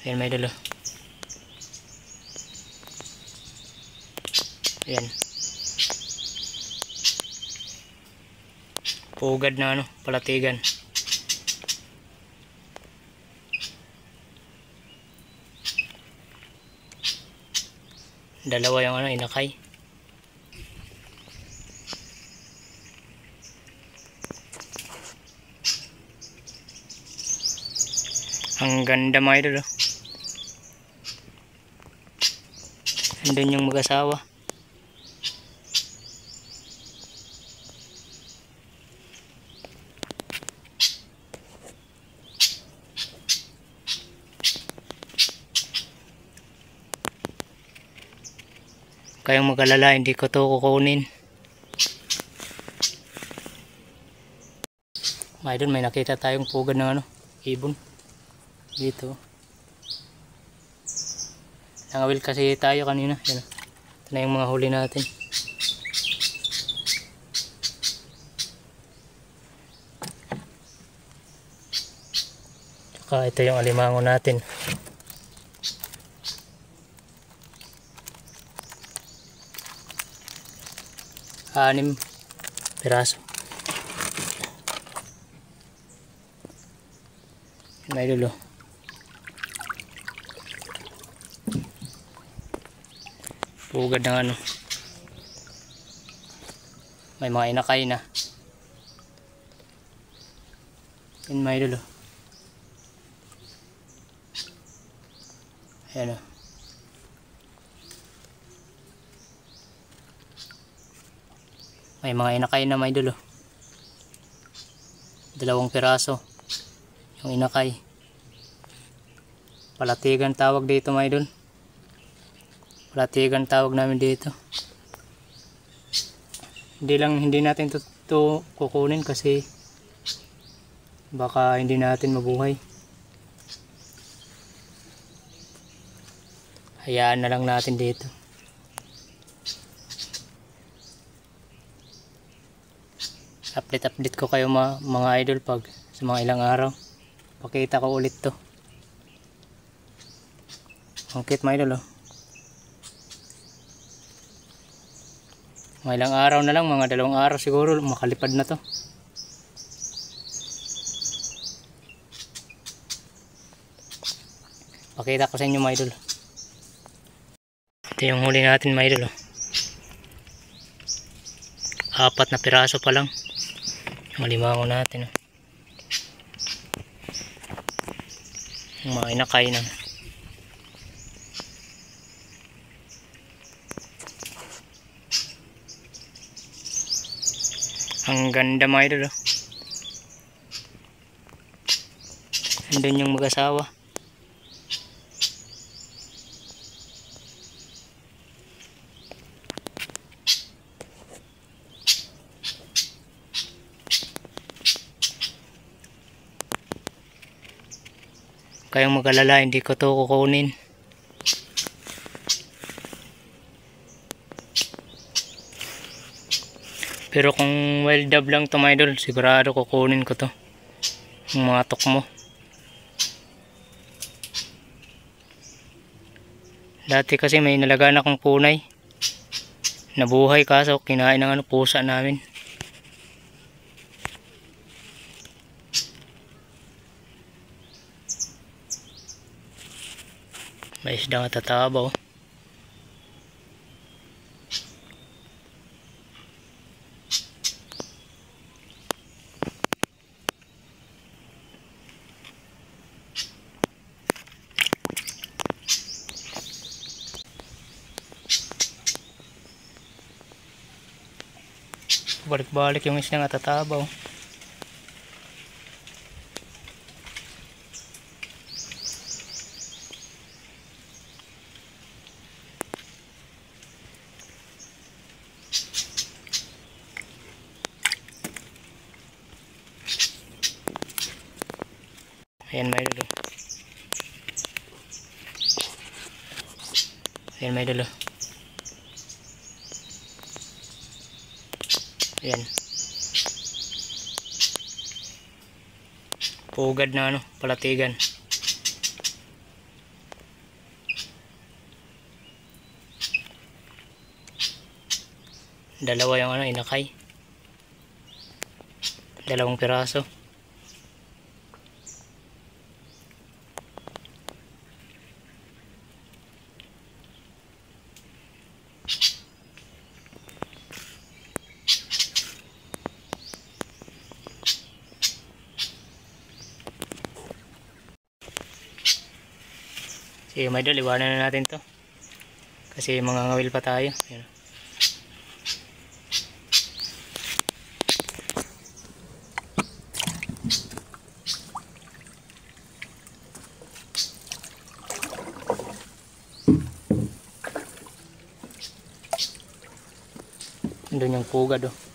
Ayan may idol. Ayan. Pugad na palatigan. Dalawa yung inakay. Ang ganda mga idol. Andun yung mag-asawa. Kayong mag-alala, hindi ko to kukunin. Mga idol, may nakita tayong pugad ng ibon dito. Nangawil kasi tayo kanina. Yan. Ito na yung mga huli natin. Tsaka ito yung alimango natin. Anim piraso. May dulo. Pugad ng may mga inakay na. Yan may dulo. Ayan may mga inakay na may dulo. 2 piraso yung inakay. Palatigan tawag dito may idol. Palatigan tawag namin dito. Hindi natin to kukunin kasi baka hindi natin mabuhay. Hayaan na lang natin dito. Update ko kayo mga idol pag sa mga ilang araw. Pakita ko ulit to. Ang cute mga idol. Mga ilang araw na lang, mga 2 araw siguro makalipad na to. Pakita ko sa inyo mga idol. Ito yung huli natin mga idol. 4 na piraso pa lang yung alimango natin. Yung mga inakay na. Ang ganda mga idol. Andun yung mag-asawa. Kayong mag-alala, hindi ko to kukunin. Pero kung wild dove lang to mga idol, sigurado kukunin ko to. Yung mga tukmo. Dati kasi may nalagaan akong punay. Nabuhay kaso kinain ng pusa namin. May isda nga tatabaw. Balik-balik yung isda nga tatabaw. Ayan may dulo. Ayan may dulo. Ayan. Pugad na palatigan. Dalawa yung ano, inakay. Dalawang piraso. Sige mga idol, iwanan na natin to. Kasi mga ngawil pa tayo. Ayan. Doon yung pugad oh.